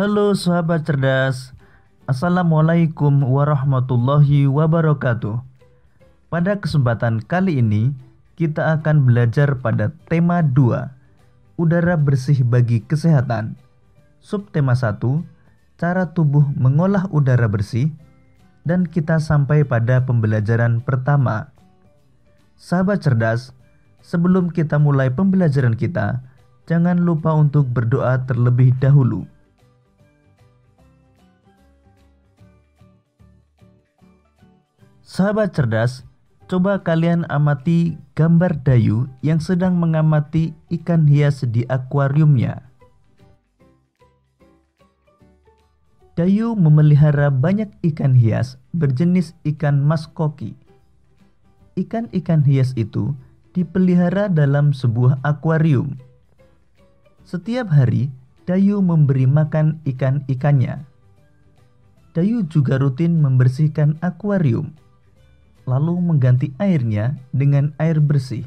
Halo sahabat cerdas, Assalamualaikum warahmatullahi wabarakatuh. Pada kesempatan kali ini, kita akan belajar pada tema 2, udara bersih bagi kesehatan. Subtema 1, cara tubuh mengolah udara bersih, dan kita sampai pada pembelajaran pertama. Sahabat cerdas, sebelum kita mulai pembelajaran kita, jangan lupa untuk berdoa terlebih dahulu. Sahabat cerdas, coba kalian amati gambar Dayu yang sedang mengamati ikan hias di akuariumnya. Dayu memelihara banyak ikan hias berjenis ikan mas koki. Ikan-ikan hias itu dipelihara dalam sebuah akuarium. Setiap hari, Dayu memberi makan ikan-ikannya. Dayu juga rutin membersihkan akuarium, lalu mengganti airnya dengan air bersih.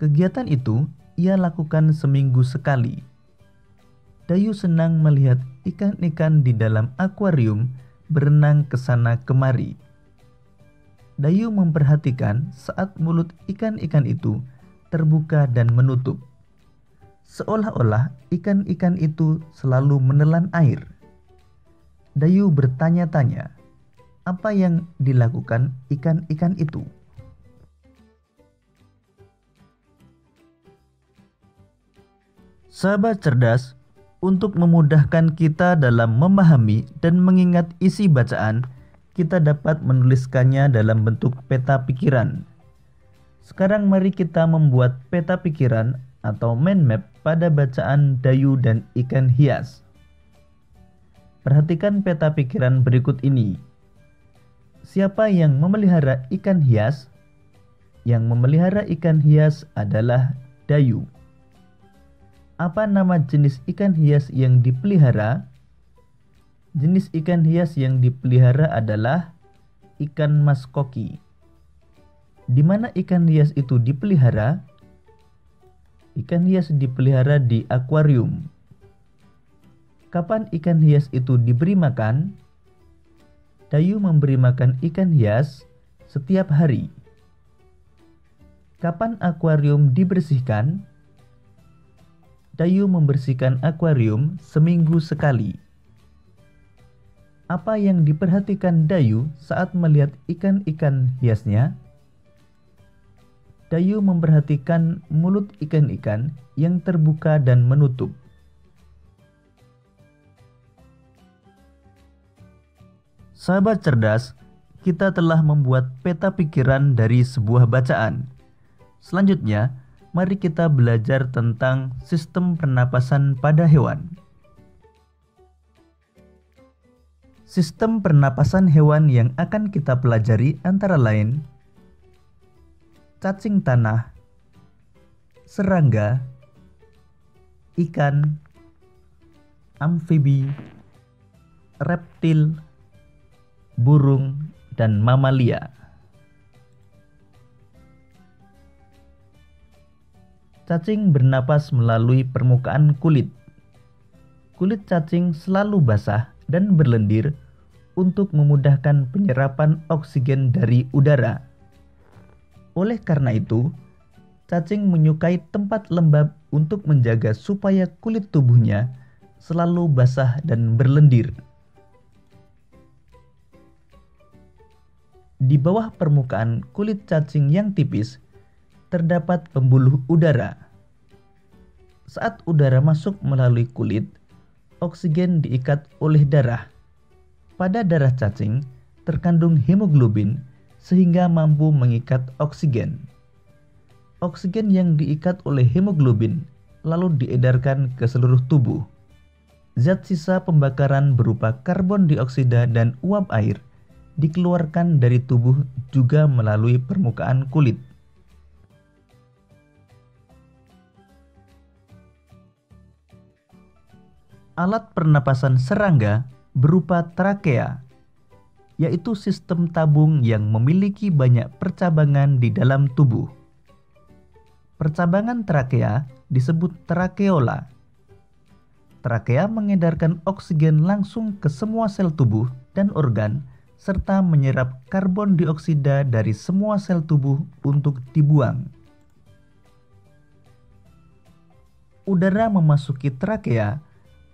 Kegiatan itu ia lakukan seminggu sekali. Dayu senang melihat ikan-ikan di dalam akuarium berenang ke sana kemari. Dayu memperhatikan saat mulut ikan-ikan itu terbuka dan menutup. Seolah-olah ikan-ikan itu selalu menelan air. Dayu bertanya-tanya, apa yang dilakukan ikan-ikan itu? Sahabat cerdas, untuk memudahkan kita dalam memahami dan mengingat isi bacaan, kita dapat menuliskannya dalam bentuk peta pikiran. Sekarang mari kita membuat peta pikiran atau mind map pada bacaan Dayu dan ikan hias. Perhatikan peta pikiran berikut ini. Siapa yang memelihara ikan hias? Yang memelihara ikan hias adalah Dayu. Apa nama jenis ikan hias yang dipelihara? Jenis ikan hias yang dipelihara adalah ikan mas koki. Di mana ikan hias itu dipelihara? Ikan hias dipelihara di akuarium. Kapan ikan hias itu diberi makan? Dayu memberi makan ikan hias setiap hari. Kapan akuarium dibersihkan? Dayu membersihkan akuarium seminggu sekali. Apa yang diperhatikan Dayu saat melihat ikan-ikan hiasnya? Dayu memperhatikan mulut ikan-ikan yang terbuka dan menutup. Sahabat cerdas, kita telah membuat peta pikiran dari sebuah bacaan. Selanjutnya, mari kita belajar tentang sistem pernapasan pada hewan. Sistem pernapasan hewan yang akan kita pelajari antara lain cacing tanah, serangga, ikan, amfibi, reptil, burung, dan mamalia. Cacing bernapas melalui permukaan kulit. Kulit cacing selalu basah dan berlendir untuk memudahkan penyerapan oksigen dari udara. Oleh karena itu, cacing menyukai tempat lembab untuk menjaga supaya kulit tubuhnya selalu basah dan berlendir. Di bawah permukaan kulit cacing yang tipis, terdapat pembuluh udara. Saat udara masuk melalui kulit, oksigen diikat oleh darah. Pada darah cacing, terkandung hemoglobin sehingga mampu mengikat oksigen. Oksigen yang diikat oleh hemoglobin lalu diedarkan ke seluruh tubuh. Zat sisa pembakaran berupa karbon dioksida dan uap air dikeluarkan dari tubuh juga melalui permukaan kulit. Alat pernapasan serangga berupa trakea, yaitu sistem tabung yang memiliki banyak percabangan di dalam tubuh. Percabangan trakea disebut trakeola. Trakea mengedarkan oksigen langsung ke semua sel tubuh dan organ, serta menyerap karbon dioksida dari semua sel tubuh untuk dibuang. Udara memasuki trakea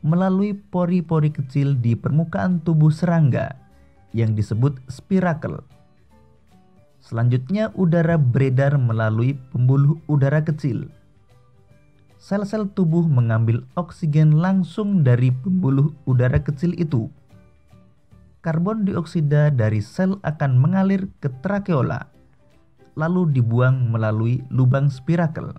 melalui pori-pori kecil di permukaan tubuh serangga yang disebut spirakel. Selanjutnya, udara beredar melalui pembuluh udara kecil. Sel-sel tubuh mengambil oksigen langsung dari pembuluh udara kecil itu. Karbon dioksida dari sel akan mengalir ke trakeola, lalu dibuang melalui lubang spirakel.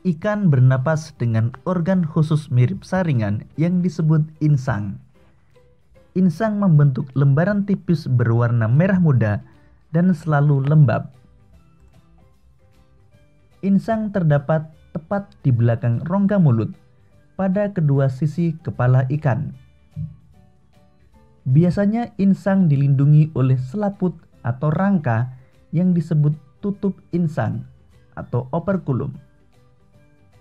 Ikan bernapas dengan organ khusus mirip saringan yang disebut insang. Insang membentuk lembaran tipis berwarna merah muda dan selalu lembab. Insang terdapat tepat di belakang rongga mulut pada kedua sisi kepala ikan. Biasanya insang dilindungi oleh selaput atau rangka yang disebut tutup insang atau operculum.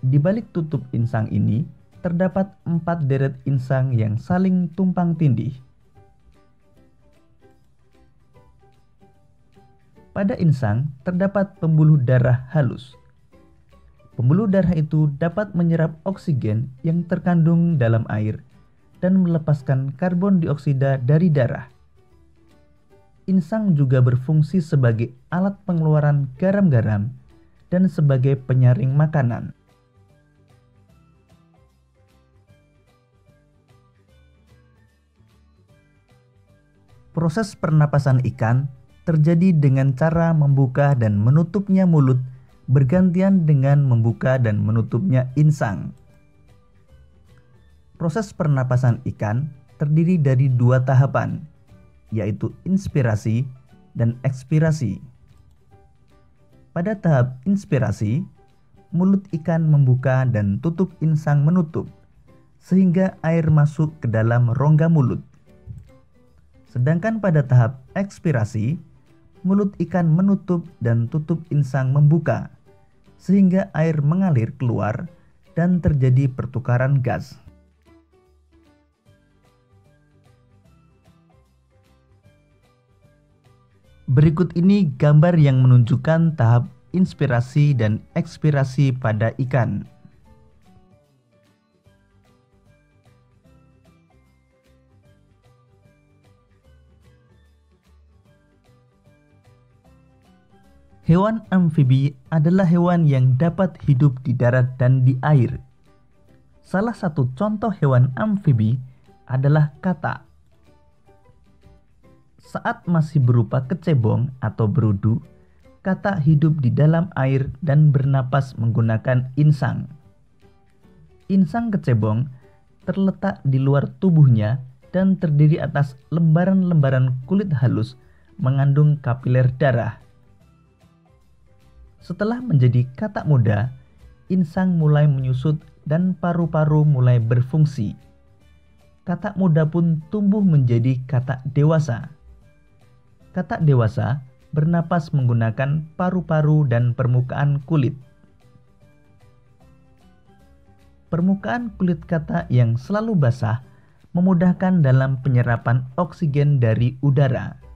Di balik tutup insang ini terdapat 4 deret insang yang saling tumpang tindih. Pada insang terdapat pembuluh darah halus. Pembuluh darah itu dapat menyerap oksigen yang terkandung dalam air dan melepaskan karbon dioksida dari darah. Insang juga berfungsi sebagai alat pengeluaran garam-garam dan sebagai penyaring makanan. Proses pernapasan ikan terjadi dengan cara membuka dan menutupnya mulut bergantian dengan membuka dan menutupnya insang. Proses pernapasan ikan terdiri dari 2 tahapan, yaitu inspirasi dan ekspirasi. Pada tahap inspirasi, mulut ikan membuka dan tutup insang menutup, sehingga air masuk ke dalam rongga mulut. Sedangkan pada tahap ekspirasi, mulut ikan menutup dan tutup insang membuka, sehingga air mengalir keluar dan terjadi pertukaran gas. Berikut ini gambar yang menunjukkan tahap inspirasi dan ekspirasi pada ikan. Hewan amfibi adalah hewan yang dapat hidup di darat dan di air. Salah satu contoh hewan amfibi adalah katak. Saat masih berupa kecebong atau berudu, katak hidup di dalam air dan bernapas menggunakan insang. Insang kecebong terletak di luar tubuhnya dan terdiri atas lembaran-lembaran kulit halus mengandung kapiler darah. Setelah menjadi katak muda, insang mulai menyusut dan paru-paru mulai berfungsi. Katak muda pun tumbuh menjadi katak dewasa. Katak dewasa bernapas menggunakan paru-paru dan permukaan kulit. Permukaan kulit katak yang selalu basah memudahkan dalam penyerapan oksigen dari udara.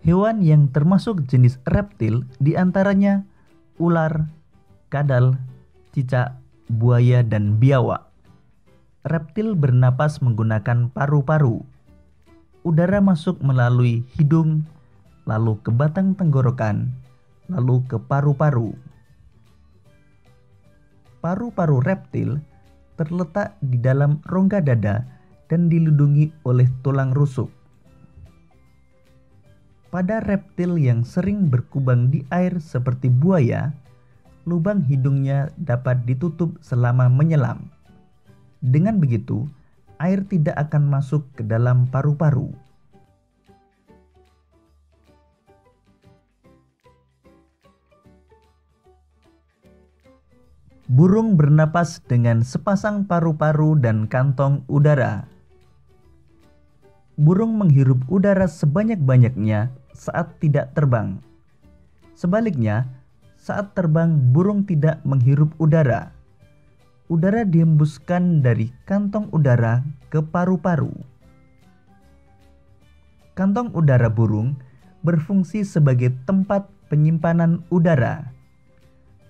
Hewan yang termasuk jenis reptil diantaranya ular, kadal, cicak, buaya, dan biawak. Reptil bernapas menggunakan paru-paru. Udara masuk melalui hidung, lalu ke batang tenggorokan, lalu ke paru-paru. Paru-paru reptil terletak di dalam rongga dada dan dilindungi oleh tulang rusuk. Pada reptil yang sering berkubang di air seperti buaya, lubang hidungnya dapat ditutup selama menyelam. Dengan begitu, air tidak akan masuk ke dalam paru-paru. Burung bernapas dengan sepasang paru-paru dan kantong udara. Burung menghirup udara sebanyak-banyaknya saat tidak terbang. Sebaliknya, saat terbang burung tidak menghirup udara. Udara dihembuskan dari kantong udara ke paru-paru. Kantong udara burung berfungsi sebagai tempat penyimpanan udara.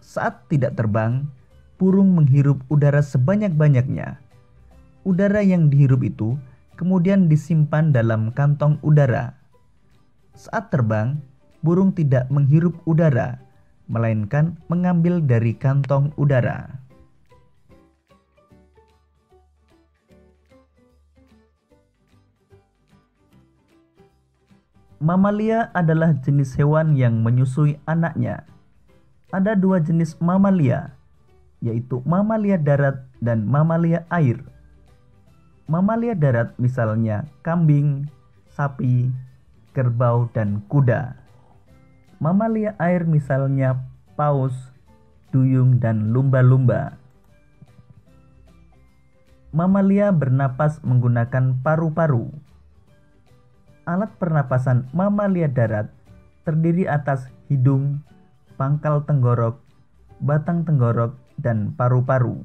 Saat tidak terbang, burung menghirup udara sebanyak-banyaknya. Udara yang dihirup itu kemudian disimpan dalam kantong udara. Saat terbang, burung tidak menghirup udara, melainkan mengambil dari kantong udara. Mamalia adalah jenis hewan yang menyusui anaknya. Ada dua jenis mamalia, yaitu mamalia darat dan mamalia air. Mamalia darat misalnya kambing, sapi, kerbau, dan kuda. Mamalia air misalnya paus, duyung, dan lumba-lumba. Mamalia bernapas menggunakan paru-paru. Alat pernapasan mamalia darat terdiri atas hidung, pangkal tenggorok, batang tenggorok, dan paru-paru.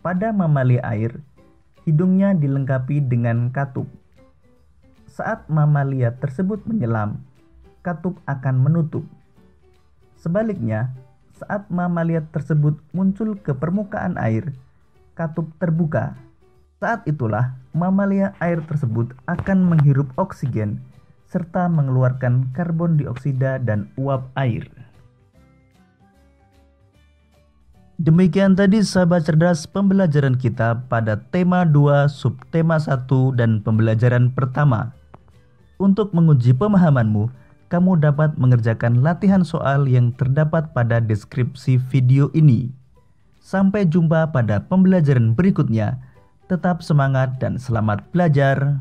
Pada mamalia air, hidungnya dilengkapi dengan katup. Saat mamalia tersebut menyelam, katup akan menutup. Sebaliknya, saat mamalia tersebut muncul ke permukaan air, katup terbuka. Saat itulah mamalia air tersebut akan menghirup oksigen serta mengeluarkan karbon dioksida dan uap air. Demikian tadi sahabat cerdas pembelajaran kita pada tema 2, subtema 1, dan pembelajaran pertama. Untuk menguji pemahamanmu, kamu dapat mengerjakan latihan soal yang terdapat pada deskripsi video ini. Sampai jumpa pada pembelajaran berikutnya. Tetap semangat dan selamat belajar.